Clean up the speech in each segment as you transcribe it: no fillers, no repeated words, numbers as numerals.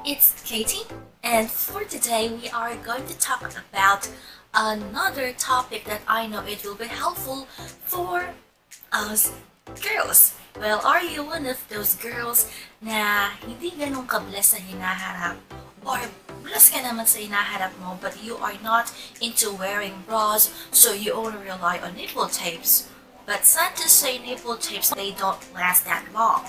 it's Katie, and for today we are going to talk about another topic that I know it will be helpful for us girls. Well, are you one of those girls na hindi ganun ka-bless sa hinaharap? Or bless ka naman sa hinaharap mo but you are not into wearing bras so you only rely on nipple tapes? But sad to say, nipple tapes, they don't last that long.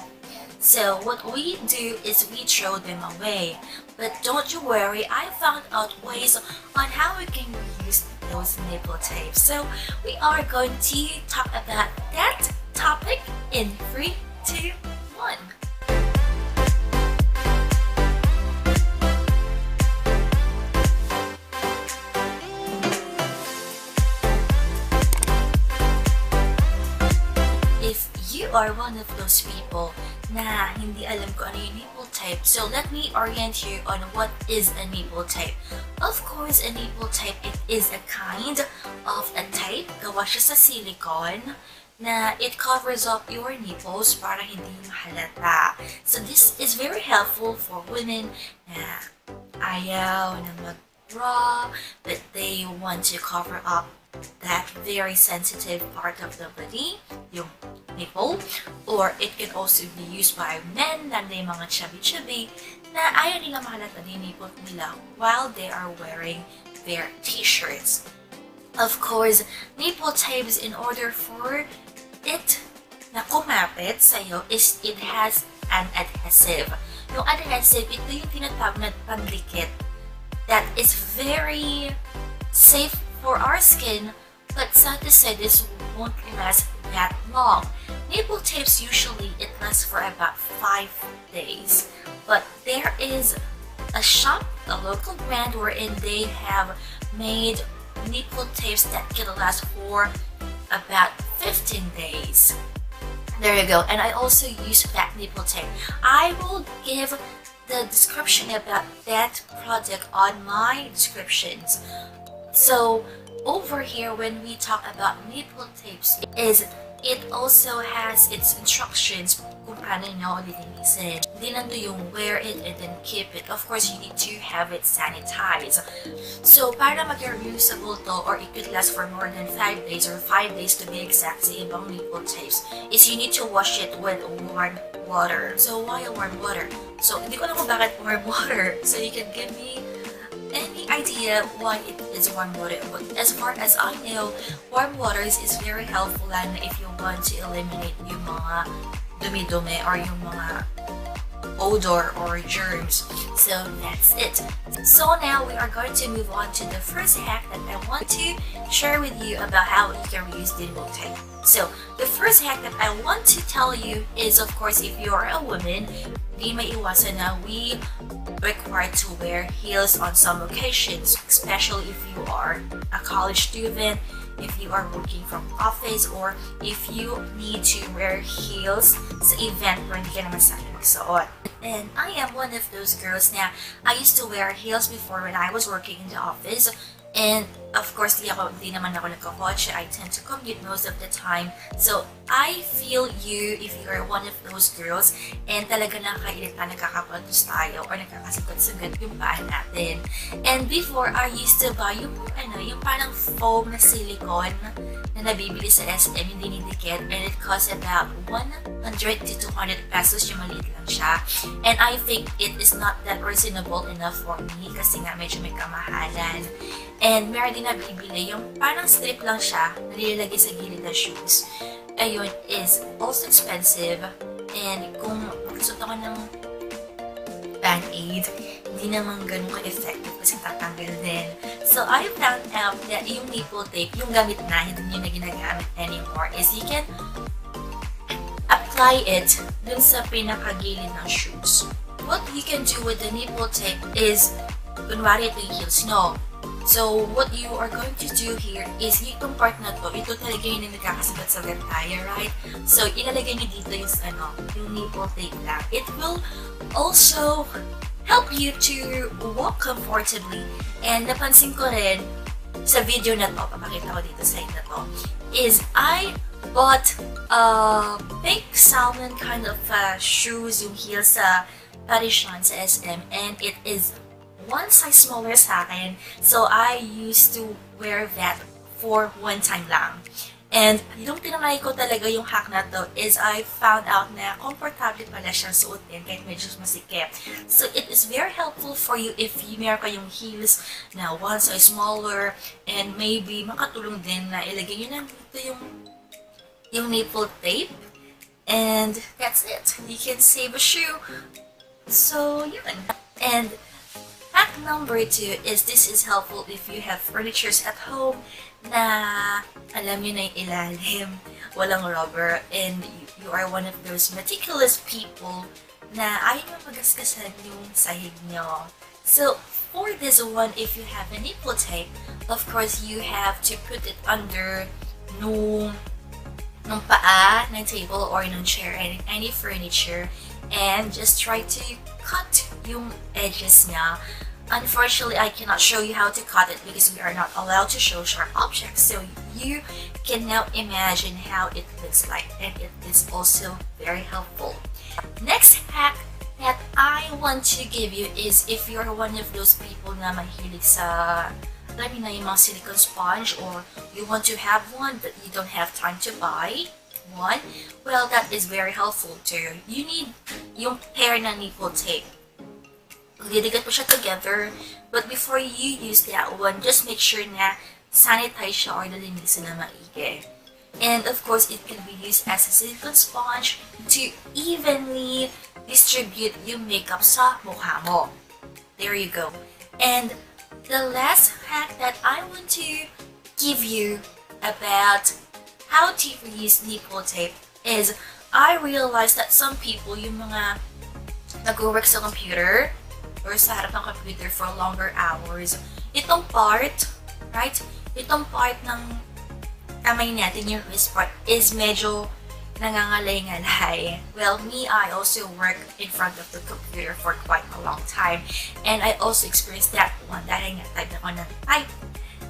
So what we do is we throw them away. But don't you worry, I found out ways on how we can reuse those nipple tapes. So we are going to talk about that topic in 3, 2, 1. If you are one of those people na hindi alam ko ano yung nipple tape, so let me orient you on what is a nipple tape. Of course, a nipple tape, it is a kind of a tape, gawa siya sa silicone, na it covers up your nipples para hindi mahalata. So this is very helpful for women na ayaw na mag-bra, but they want to cover up that very sensitive part of the body, yung nipple. Or it can also be used by men na may mga chubby-chubby na ayaw nila mahalata yung nipple nila while they are wearing their t-shirts. Of course, nipple tapes, in order for it na kumapit sa'yo, is it has an adhesive. Yung adhesive, ito yung tinatawag na pandikit that is very safe for our skin, but sad to say, this won't last that long. Nipple tapes, usually it lasts for about 5 days, but there is a shop, a local brand, wherein they have made nipple tapes that can last for about 15 days. There you go. And I also use that nipple tape. I will give the description about that product on my descriptions. So over here, when we talk about nipple tapes, it also has its instructions kung paano nyo lilinisin. Hindi lang to yung wear it and then keep it. Of course, you need to have it sanitized. So para mag-reusable to, or it could last for more than 5 days or 5 days to be exact sa ibang nipple tapes, is you need to wash it with warm water. So why warm water? So hindi ko alam kung bakit warm water. So you can give me any idea why it is warm water, but as far as I know, warm waters is very helpful and if you want to eliminate yung mga dumi-dumi or yung mga odor or germs. So that's it. So now we are going to move on to the first hack that I want to share with you about how you can reuse nipple tape. So the first hack that I want to tell you is, of course, if you are a woman, di maiiwasan na we required to wear heels on some occasions, especially if you are a college student, if you are working from office, or if you need to wear heels sa event where hindi ka naman sana magsuot. And I am one of those girls na I used to wear heels before when I was working in the office. And of course, di naman ako nagkakotse. I tend to commute most of the time. So I feel you if you are one of those girls and talaga nakakairita, nakakapatos tayo or nakakasugat-sugat yung paa natin. And before, I used to buy yung parang foam na silicone na nabibili sa SM, yung dinidikit, and it costs about 100 to 200 pesos, yung maliit lang siya. And I think it is not that reasonable enough for me kasi nga medyo may kamahalan. And meron din nabibili yung parang strip lang siya na nilalagay sa gilid ng shoes. Ayun, is also expensive. And kung magsuot ako ng band-aid, hindi naman ganun ka-effective kasi tatanggal din. So I found out that yung nipple tape, yung gamit na, hindi nyo na ginagamit anymore, is you can apply it dun sa pinakagilid ng shoes. What you can do with the nipple tape is, kunwari ito yung heels nyo. So what you are going to do here is yung part na to, ito talaga yung nagkakasagat-sagat tayo, right? So ilalagay nyo dito yung nipple tape lang. It will also help you to walk comfortably. And napansin ko rin sa video na to, papakita ko dito sa inyo to, is I bought a pink salmon kind of shoes, yung heels sa Parishan sa SM, and it is one size smaller sa akin. So I used to wear that for one time lang. And yung tinanay ko talaga yung hack na to is I found out na komportable pala siyang suotin kahit medyo masikip. So it is very helpful for you if meron kayong heels na one size smaller, and maybe makatulong din na ilagay nyo na dito yung nipple tape. And that's it. You can save a shoe. So yun. And hack number 2 is this is helpful if you have furnitures at home na alam nyo na yung ilalim, walang rubber, and you are one of those meticulous people na ayaw nyo magasgasan yung sahig nyo. So, for this one, if you have a nipple tape, of course, you have to put it under nung paa ng table or ng chair and any furniture, and just try to cut yung edges niya. Unfortunately, I cannot show you how to cut it because we are not allowed to show sharp objects. So you can now imagine how it looks like, and it is also very helpful. Next hack that I want to give you is if you're one of those people na mahilig sa, alam mo na yung mga silicone sponge, or you want to have one but you don't have time to buy one, well, that is very helpful too. You need yung pair na nipple tape. Didigat mo siya together, but before you use that one, just make sure na sanitize siya or nalinisan na maigi. And of course, it can be used as a silicone sponge to evenly distribute yung makeup sa mukha mo. There you go. And the last hack that I want to give you about how to reuse nipple tape is I realized that some people, yung mga nag-work sa computer, or sa harap ng computer for longer hours, itong part, right? Itong part ng kamay natin, yung wrist part, is medyo nangangalay-ngalay. Well, me, I also work in front of the computer for quite a long time, and I also experienced that one dahil nga type ako ng type,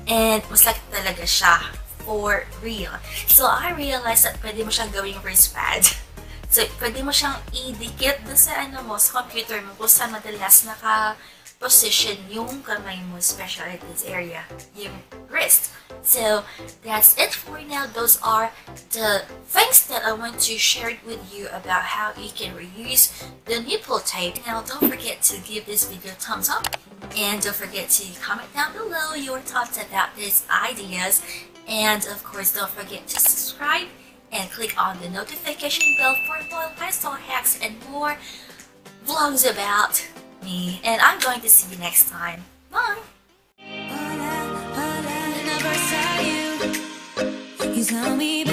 and masakit talaga siya for real. So I realized that pwede mo siyang gawing wristpad. So, pwede mo siyang idikit doon sa sa computer mo kung saan madalas naka-position yung kamay mo, especially this area, yung wrist. So, that's it for now. Those are the things that I want to share with you about how you can reuse the nipple tape. Now, don't forget to give this video a thumbs up, and don't forget to comment down below your thoughts about these ideas. And of course, don't forget to subscribe and click on the notification bell for more lifestyle hacks and more vlogs about me. And I'm going to see you next time. Bye! You tell me